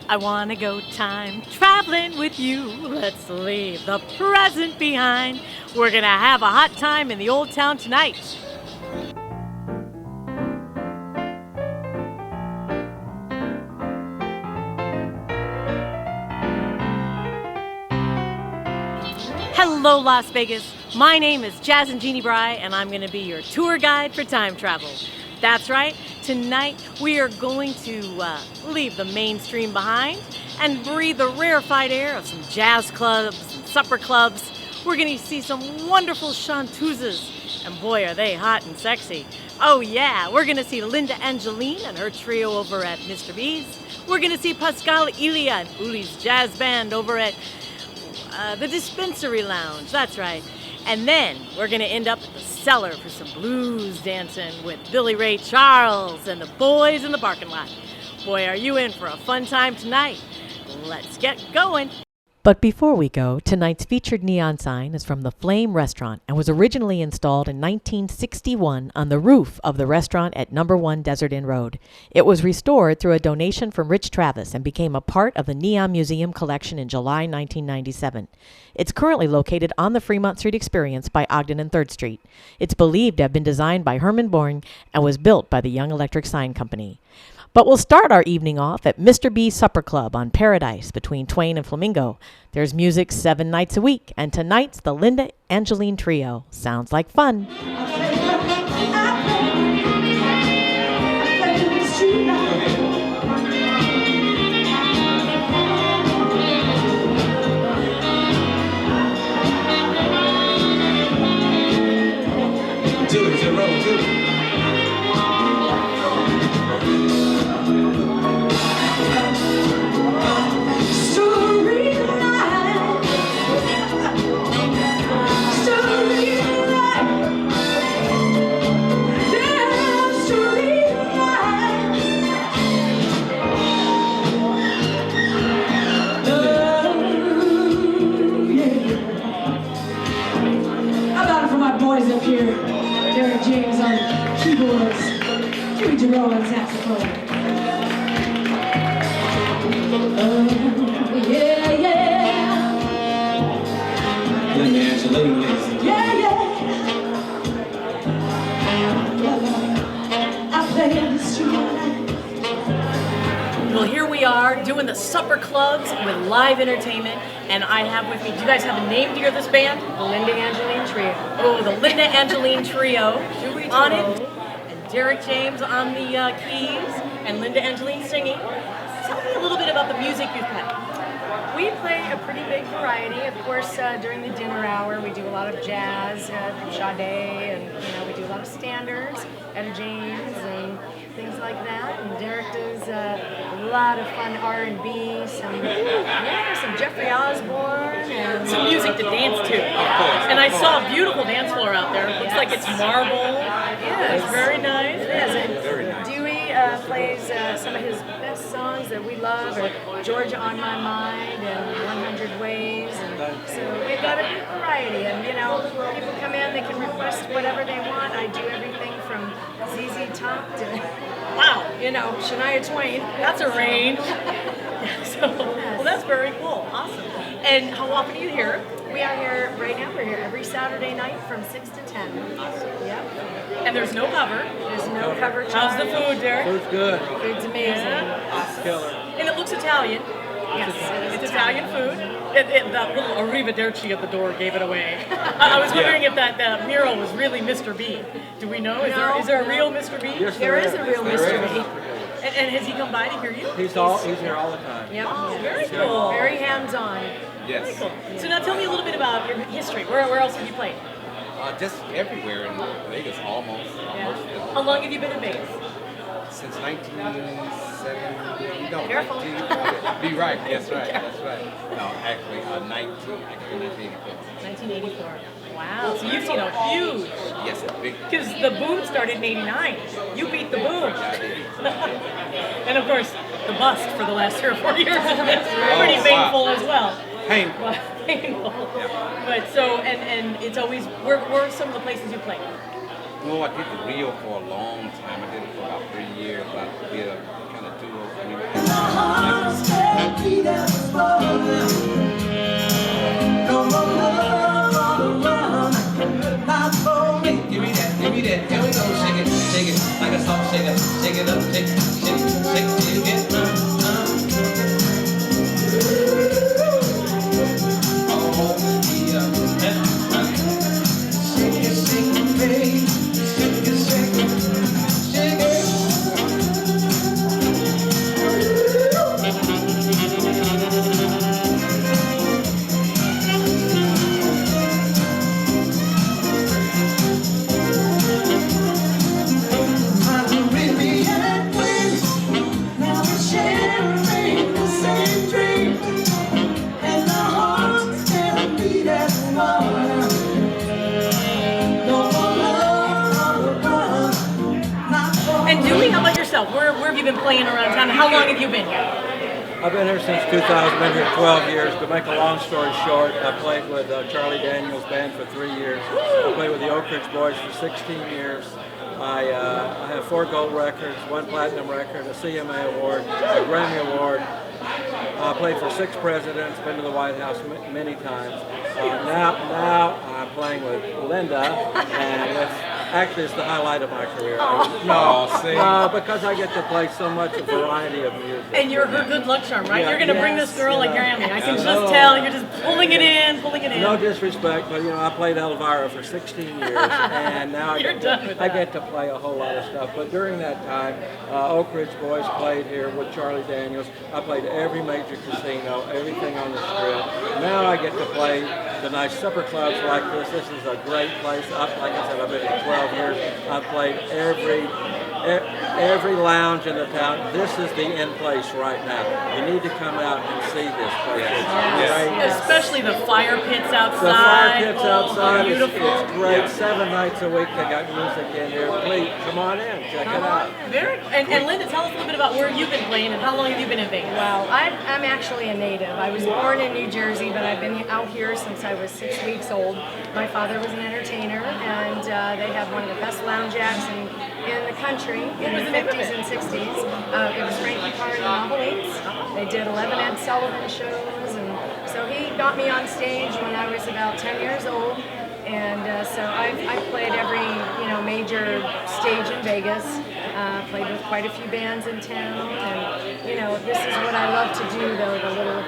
I want to go time traveling with you. Let's leave the present behind. We're going to have a hot time in the old town tonight. Hello, Las Vegas. My name is Jazzin Jeanne Brei, and I'm going to be your tour guide for time travel. That's right. Tonight, we are going to leave the mainstream behind and breathe the rarefied air of some jazz clubs and supper clubs. We're going to see some wonderful chanteuses, and boy, are they hot and sexy. Oh yeah, we're going to see Linda Angeline and her trio over at Mr. B's. We're going to see Pascal Elia and Uli's Jazz Band over at the Dispensary Lounge. That's right. And then we're going to end up at the Cellar for some blues dancing with Billy Ray Charles and the boys in the parking lot. Boy, are you in for a fun time tonight. Let's get going. But before we go, tonight's featured neon sign is from the Flame Restaurant and was originally installed in 1961 on the roof of the restaurant at No. 1 Desert Inn Road. It was restored through a donation from Rich Travis and became a part of the Neon Museum collection in July 1997. It's currently located on the Fremont Street Experience by Ogden and 3rd Street. It's believed to have been designed by Herman Bourne and was built by the Young Electric Sign Company. But we'll start our evening off at Mr. B's Supper Club on Paradise between Twain and Flamingo. There's music 7 nights a week, and tonight's the Linda Angeline Trio. Sounds like fun. Up here, Derek James on keyboards, Dorough on saxophone. Yeah, yeah. Linda Angeline, yeah, yeah. I play this tune. Well, here we are doing the supper clubs with live entertainment, and I have with me, do you guys have a name to this band? The Linda Angeline Trio. Oh, the Linda Angeline Trio. Dewey on it, and Derek James on the keys, and Linda Angeline singing. Tell me a little bit about the music you play. We play a pretty big variety. Of course, during the dinner hour, we do a lot of jazz, Sade, and we do a lot of standards, Etta James, and things like that. And Derek does a lot of fun R&B, some Jeffrey Osborne, and some music to dance to. And I saw a beautiful dance floor out there. It looks like it's marble. Yes. It's very nice. It is. And Dewey plays some of his best songs that we love, or Georgia on My Mind and 100 Ways. And so we've got a big variety. And people come in, they can request whatever they want. I do everything from ZZ Top to Shania Twain. That's a range. Well, that's very cool. Awesome. And how often are you here? We are here right now. We're here every Saturday night from 6 to 10. Awesome. Yep. And there's no cover. There's no cover charge. How's the food, Derek? Food's good. Food's amazing. Yeah. Awesome. Killer. And it looks Italian. Yes, it's Italian food. That little arrivederci at the door gave it away. I was wondering if that mural was really Mr. B. Do we know? Is there a real Mr. B? Yes, there is a real Mr. B. And has he come by to hear you? He's here all the time. Yep. Oh, very cool. Very hands-on. Yes. Very cool. So now tell me a little bit about your history. Where else have you played? Just everywhere in Vegas, almost. How long have you been in Vegas? Since 1970. No, Careful. 19. Be right. That's right. That's right. No, actually, 1984. 1984. Wow. So you've seen a huge. Yes, a big. Because the boom started in '89. You beat the boom. And of course, the bust for the last 3 or 4 years has been pretty painful as well. Painful. Painful. Yeah. But so, and it's always, where are some of the places you played? Well, I did the Rio for a long time. I did it for about 3 years. I did a kind of duo. Where have you been playing around town? How long have you been here? I've been here since 2000, been here 12 years. To make a long story short, I played with Charlie Daniels Band for 3 years. I played with the Oak Ridge Boys for 16 years. I have 4 gold records, 1 platinum record, a CMA award, a Grammy award. I played for 6 presidents, been to the White House many times. Now I'm playing with Linda, and actually it's the highlight of my career. Because I get to play so much a variety of music. And you're her good luck charm, right? Yeah, you're going to bring this girl a Grammy. I can just tell you're just pulling it in. No disrespect, but I played Elvira for 16 years, and now I get to play a whole lot of stuff. But during that time, Oak Ridge Boys played here with Charlie Daniels. I played every major casino, everything on the Strip. Now I get to play the nice supper clubs like this. This is a great place. Like I said, I've been here 12 years. I've played every lounge in the town. This is the in place right now. You need to come out and see this place. It's great. Especially the fire pits outside. The fire pits outside. Beautiful. It's great. 7 nights a week they got music in here. Please come on in, check it out. Very. And Linda, tell us a little bit about where you've been playing and how long have you been in Vegas? Well, I'm actually a native. I was born in New Jersey, but I've been out here since I was 6 weeks old. My father was an entertainer, and they had one of the best lounge acts in the country in the 50s and 60s. It was Frankie Carr and the Novelites. They did 11 Ed Sullivan shows, and so he got me on stage when I was about 10 years old. And so I've played every major stage in Vegas. Played with quite a few bands in town, and this is what I love to do. Though the little,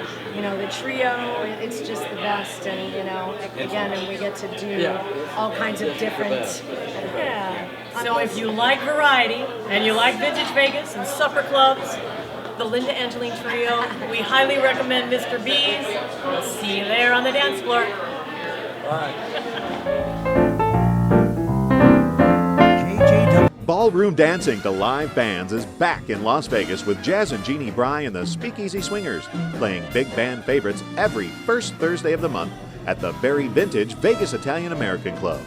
the trio, it's just the best. And and we get to do all kinds of different. So if you like variety and you like vintage Vegas and supper clubs, the Linda Angeline Trio, we highly recommend Mr. B's. We'll see you there on the dance floor. Bye. Ballroom dancing to live bands is back in Las Vegas with Jazzin Jeanne Brei and the Speakeasy Swingers, playing big band favorites every first Thursday of the month at the very vintage Vegas Italian American Club.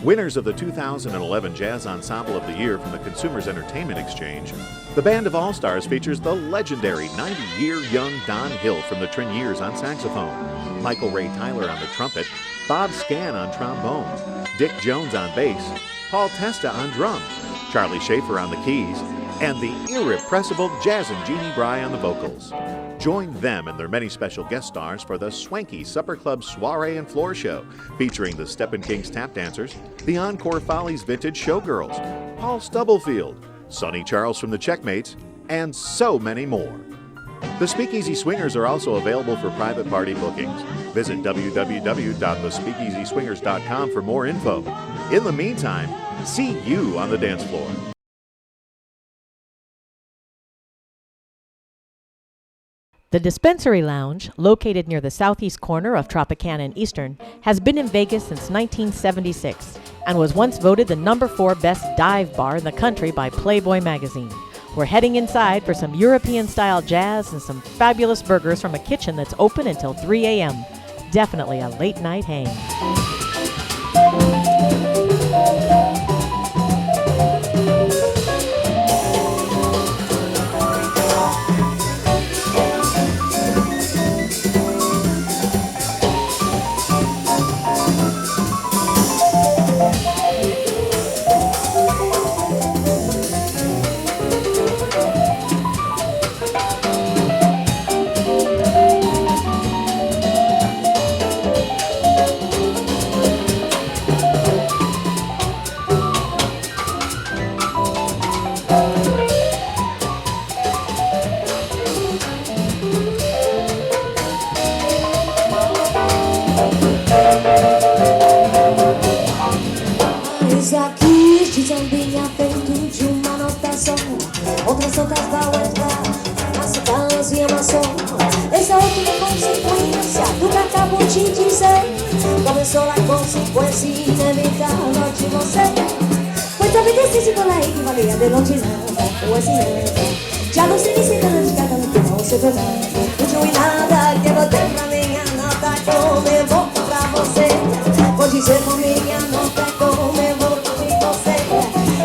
Winners of the 2011 Jazz Ensemble of the Year from the Consumers Entertainment Exchange, the Band of All-Stars features the legendary 90-year young Don Hill from the Treniers on saxophone, Michael Ray Tyler on the trumpet, Bob Scan on trombone, Dick Jones on bass, Paul Testa on drums, Charlie Schaefer on the keys, and the irrepressible Jazzin Jeanne Brei on the vocals. Join them and their many special guest stars for the swanky Supper Club Soiree and Floor Show, featuring the Steppin' Kings Tap Dancers, the Encore Follies Vintage Showgirls, Paul Stubblefield, Sonny Charles from the Checkmates, and so many more. The Speakeasy Swingers are also available for private party bookings. Visit www.thespeakeasyswingers.com for more info. In the meantime, see you on the dance floor. The Dispensary Lounge, located near the southeast corner of Tropicana Eastern, has been in Vegas since 1976 and was once voted the number 4 best dive bar in the country by Playboy magazine. We're heading inside for some European-style jazz and some fabulous burgers from a kitchen that's open until 3 a.m. Definitely a late-night hang. Outras tantas vão entrar, mas caso e amassou. Essa última consequência do que acabo de dizer. Começou a consequência inevitável de você. Muita vida se con la equivalía de longinata o asineta. Já não sei se nada de cada que não se tornar. Não tinha nada que eu tenho pra minha nota. Como eu vou pra você? Vou dizer com minha nota como eu vou pra você.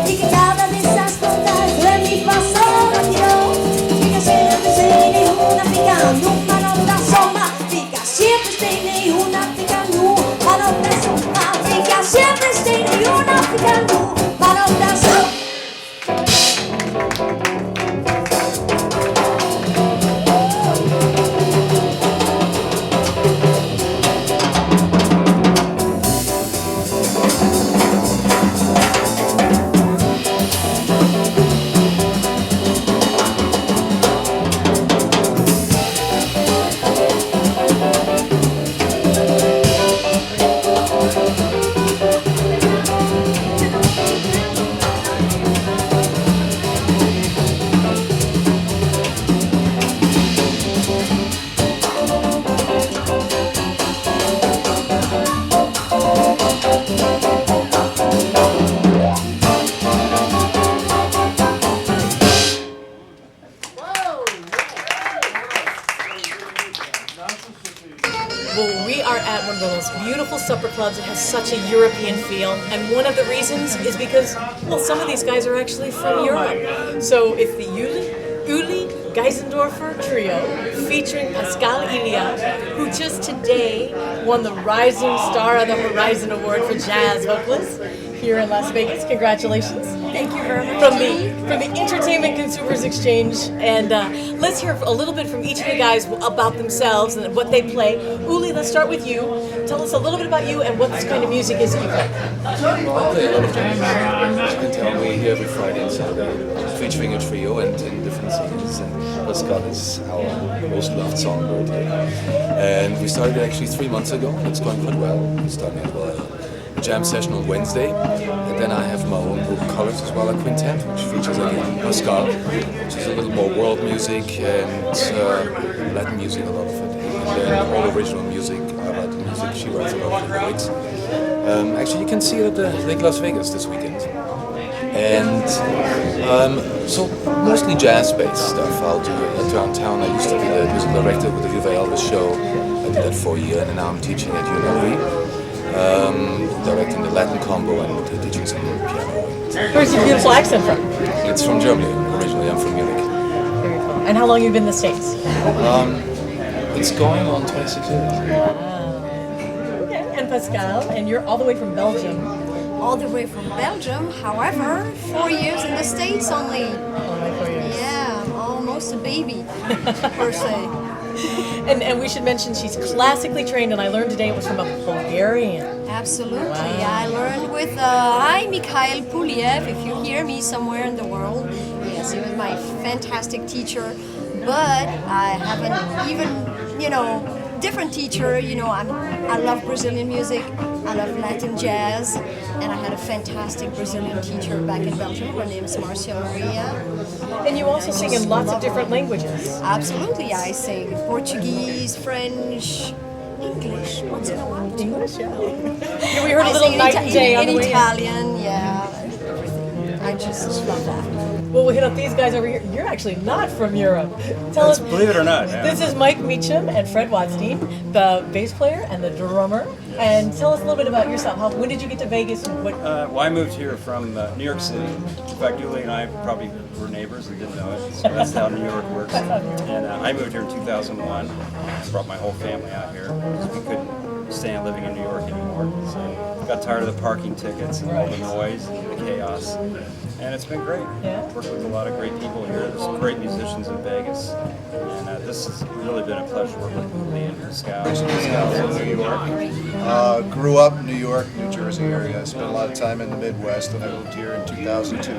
E que cada dessas contas me passou, me tirou. Fica sempre sem nenhuma ficando. Uma nota soma. Fica sempre sem nenhuma ficando. Uma nota soma. Fica sempre sem nenhuma ficando. Supper clubs. It has such a European feel, and one of the reasons is because, well, some of these guys are actually from Europe. So it's the Uli Geisesendoerfer Trio featuring Pascal Elia, who just today won the Rising Star of the Horizon Award for Jazz Vocalists here in Las Vegas. Congratulations. Thank you very much. From the Entertainment Consumers Exchange. And let's hear a little bit from each of the guys about themselves and what they play. Uli, let's start with you. Tell us a little bit about you and what this kind of music is that you play. Well, I play a lot of jazz. As you can tell, we're here every Friday and Saturday, featuring a trio and in different singers. And Pascal is our most loved songbird here. And we started actually 3 months ago, and it's going quite well. We started as well a jam session on Wednesday, and then I have my own group Colors as well, a quintet, which features again Pascal, which is a little more world music and Latin music, a lot of it. And then all original music, I write the music, she writes a lot of the lyrics. Actually, you can see it at the Lake Las Vegas this weekend. And so mostly jazz-based stuff. I'll do it downtown. I used to be the music director with the Viva Elvis show. I did that for a year, and now I'm teaching at UNLV. Directing the Latin combo and teaching some piano. Where's your beautiful accent from? It's from Germany. Originally, I'm from Munich. Very cool. And how long have you been in the States? It's going on 26 years. Okay. And Pascal, and you're all the way from Belgium. All the way from Belgium. However, 4 years in the States only. Only 4 years. Yeah, I'm almost a baby, per se. And we should mention she's classically trained, and I learned today it was from a Bulgarian. Absolutely. Wow. I learned with Mikhail Puliev, if you hear me somewhere in the world. Yes, he was my fantastic teacher. But I have an even, different teacher. I love Brazilian music. I love Latin jazz. And I had a fantastic Brazilian teacher back in Belgium. Her name is Marcia Maria. And you also sing in lots of different languages. Absolutely. I sing Portuguese, French, English once in a while. English, yeah. We heard a little night and day on the way in. Italian, yeah. Everything. I just love that. Well, we'll hit up these guys over here. You're actually not from Europe. Tell us, believe it or not. Yeah. This is Mike Mechem and Fred Watstein, the bass player and the drummer. Yes. And tell us a little bit about yourself. When did you get to Vegas? And what? Well, I moved here from New York City. In fact, Uli and I probably were neighbors and didn't know it. So that's how New York works. And I moved here in 2001. Brought my whole family out here because we couldn't stand living in New York anymore. So got tired of the parking tickets and all the noise and the chaos. And it's been great. Yeah. Worked with a lot of great people here. There's some great musicians in Vegas. And this has really been a pleasure working with Uli and Pascal. Pascal's in New York. Grew up in New York, New Jersey area. Spent a lot of time in the Midwest, and I moved here in 2002.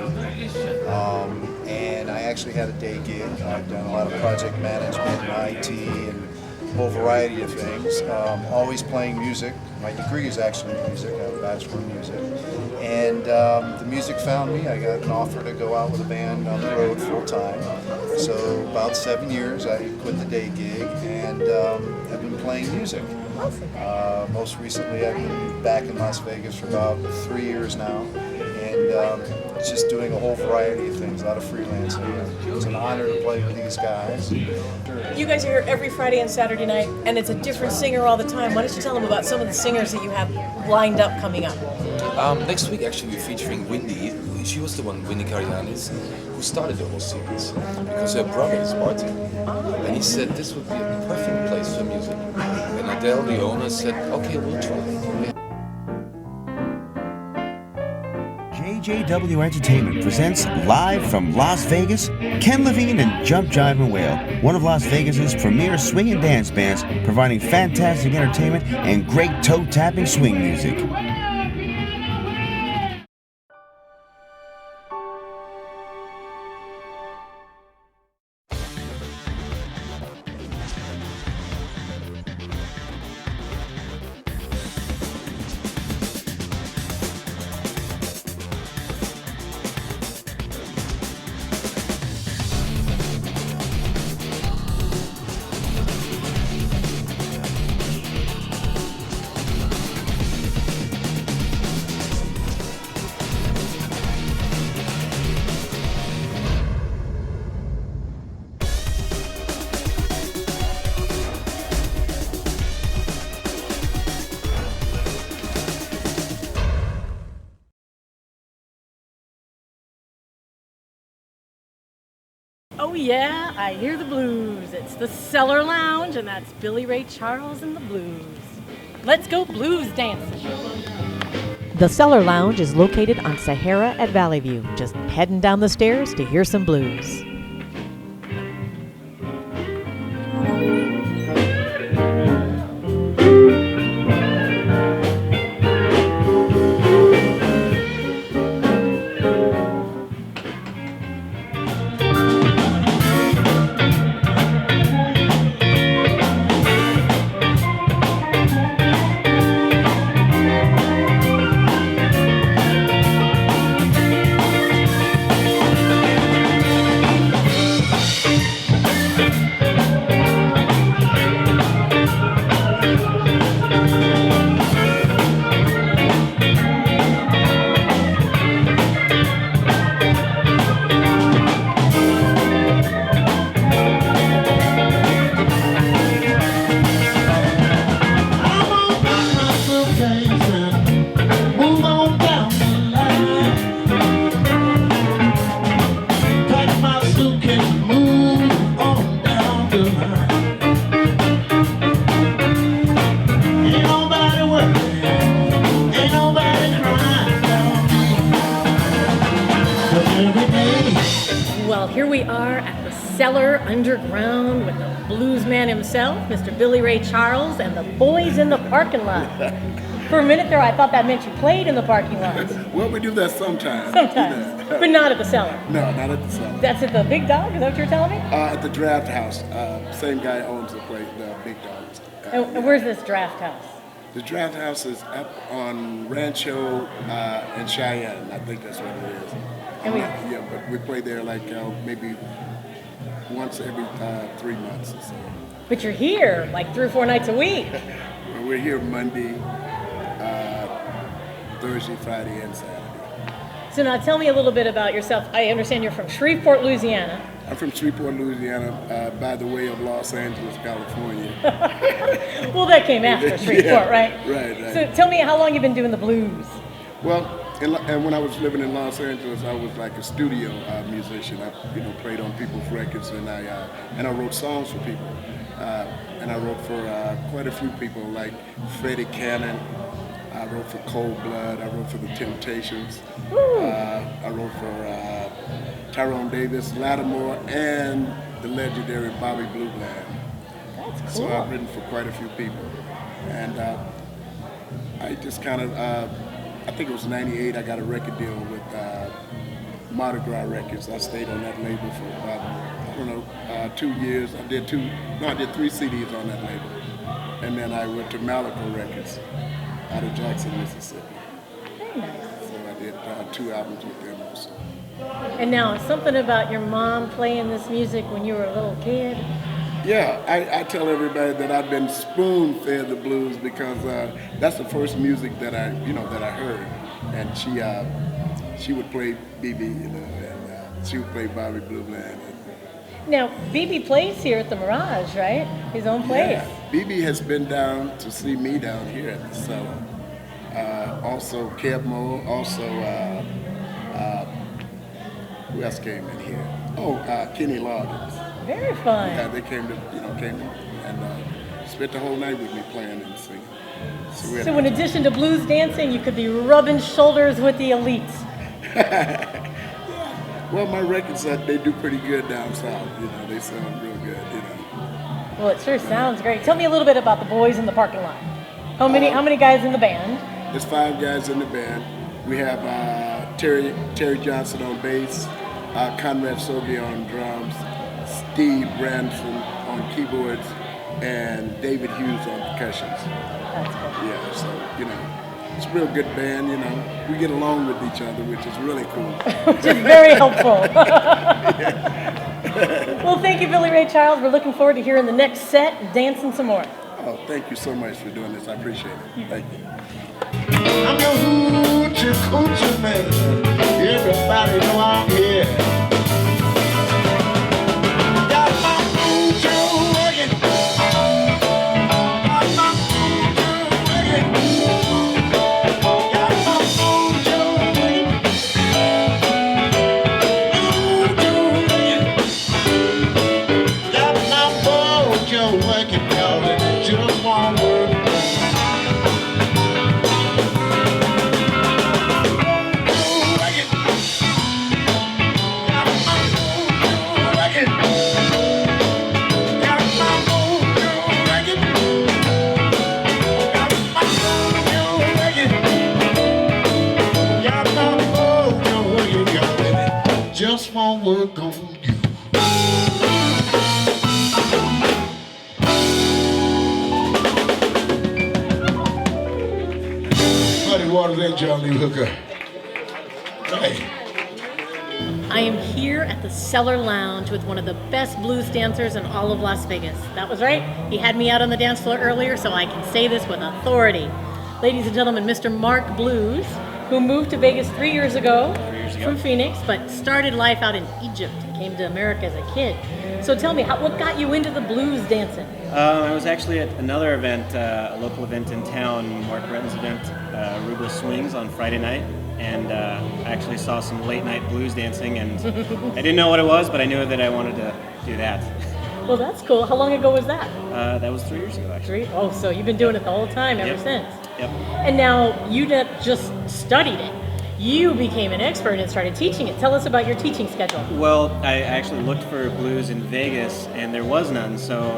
And I actually had a day gig. I've done a lot of project management and IT and a whole variety of things. Always playing music. My degree is actually in music. I have a bachelor in music. And the music found me. I got an offer to go out with a band on the road full time. So about 7 years, I quit the day gig and have been playing music. Most recently, I've been back in Las Vegas for about 3 years now, and just doing a whole variety of things, a lot of freelancing. It's an honor to play with these guys. You guys are here every Friday and Saturday night, and it's a different singer all the time. Why don't you tell them about some of the singers that you have lined up coming up? Next week, actually, we're featuring Wendy. She was the one, Wendy Carianis, who started the whole series because her brother is Martin, and he said this would be a perfect place for music. And Adele, the owner, said, "Okay, we'll try." JJW Entertainment presents live from Las Vegas, Ken Levine and Jump Jive and Wail, one of Las Vegas's premier swing and dance bands, providing fantastic entertainment and great toe-tapping swing music. Oh yeah, I hear the blues. It's the Cellar Lounge, and that's Billy Ray Charles and the blues. Let's go blues dancing. The Cellar Lounge is located on Sahara at Valley View. Just heading down the stairs to hear some blues. Cellar Underground with the blues man himself, Mr. Billy Ray Charles, and the boys in the parking lot. For a minute there, I thought that meant you played in the parking lot. Well, we do that sometimes. Sometimes, but not at the Cellar. No, not at the Cellar. That's at the Big Dog? Is that what you're telling me? At the Draft House. Same guy owns the place, the Big Dogs. And where's this Draft House? The Draft House is up on Rancho and Cheyenne. I think that's what it is. Yeah, but we play there like maybe once every 3 months or so. But you're here like 3 or 4 nights a week. Well, we're here Monday, Thursday, Friday, and Saturday. So now tell me a little bit about yourself. I understand you're from Shreveport, Louisiana. I'm from Shreveport, Louisiana, by the way of Los Angeles, California. Well, that came after Shreveport, yeah, right? Right. So tell me how long you've been doing the blues. Well, and when I was living in Los Angeles, I was like a studio musician. I, played on people's records, and I wrote songs for people. And I wrote for quite a few people, like Freddie Cannon. I wrote for Cold Blood. I wrote for the Temptations. I wrote for Tyrone Davis, Lattimore, and the legendary Bobby Blue Bland. That's cool. So I've written for quite a few people, and I just kind of. I think it was '98. I got a record deal with Mardi Gras Records. I stayed on that label for about 2 years. I did 3 CDs on that label, and then I went to Malico Records out of Jackson, Mississippi. Very nice. So I recorded 2 albums with them also. And now, something about your mom playing this music when you were a little kid. Yeah, I tell everybody that I've been spoon-fed the blues because that's the first music that I heard, and she would play BB, and she would play Bobby Blue Bland. Now, BB plays here at the Mirage, right? His own place. Yeah, BB has been down to see me down here at the Cellar. Also Kev Mo, also who else came in here? Oh, Kenny Loggins. Very fun. Yeah, they came and spent the whole night with me playing and singing. So in addition to blues dancing, you could be rubbing shoulders with the elites. Well, my records, they do pretty good down south. They sound real good. Well, it sure sounds great. Tell me a little bit about the boys in the parking lot. How many guys in the band? There's 5 guys in the band. We have Terry Johnson on bass, Conrad Sogi on drums, Steve Branson on keyboards, and David Hughes on percussions. That's cool. Yeah, so it's a real good band. We get along with each other, which is really cool. Which is very helpful. Well, thank you, Billy Ray Charles. We're looking forward to hearing the next set and dancing some more. Oh, thank you so much for doing this. I appreciate it. Thank you. I'm your hoochie coochie man. Everybody know I'm here. Got my mojo working. Got my mojo working. Got my mojo working. Mojo working. Got my mojo working, y'all. It just won't work. Just won't work on you. Muddy waters ain't y'all new hooker. Hey. I am here at the Cellar Lounge with one of the best blues dancers in all of Las Vegas. That was right. He had me out on the dance floor earlier, so I can say this with authority. Ladies and gentlemen, Mr. Mark Blues, who moved to Vegas 3 years ago from Phoenix, but started life out in Egypt and came to America as a kid. So tell me, what got you into the blues dancing? I was actually at another event, a local event in town, Mark Bretton's event, Aruba Swings on Friday night, and I actually saw some late night blues dancing, and I didn't know what it was, but I knew that I wanted to do that. Well, that's cool. How long ago was that? That was 3 years ago, actually. Oh, so you've been doing it the whole time ever since. Yep. And now you not just studied it. You became an expert and started teaching it. Tell us about your teaching schedule. Well, I actually looked for blues in Vegas, and there was none, so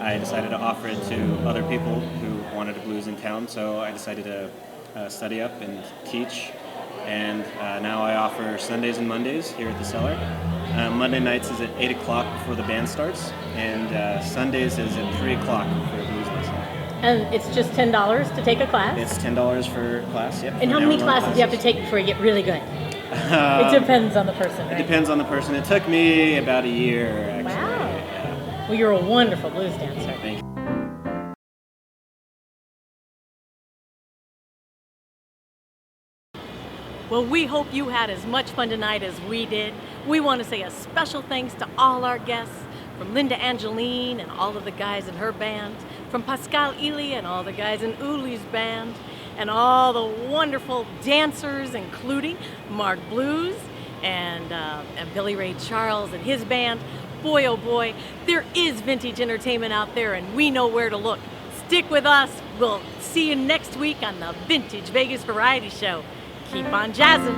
I decided to offer it to other people who wanted a blues in town, so I decided to study up and teach, and now I offer Sundays and Mondays here at the Cellar. Monday nights is at 8 o'clock before the band starts, and Sundays is at 3 o'clock for a blues lesson. And it's just $10 to take a class? It's $10 for class, yep. And how many classes do you have to take before you get really good? It depends on the person, right? It depends on the person. It took me about a year, actually. Wow. Yeah. Well, you're a wonderful blues dancer. Thank you. Well, we hope you had as much fun tonight as we did. We want to say a special thanks to all our guests, from Linda Angeline and all of the guys in her band, from Pascal Elia and all the guys in Uli's band, and all the wonderful dancers, including Mark Blues and Billy Ray Charles and his band. Boy, oh boy, there is vintage entertainment out there, and we know where to look. Stick with us. We'll see you next week on the Vintage Vegas Variety Show. Keep on jazzing.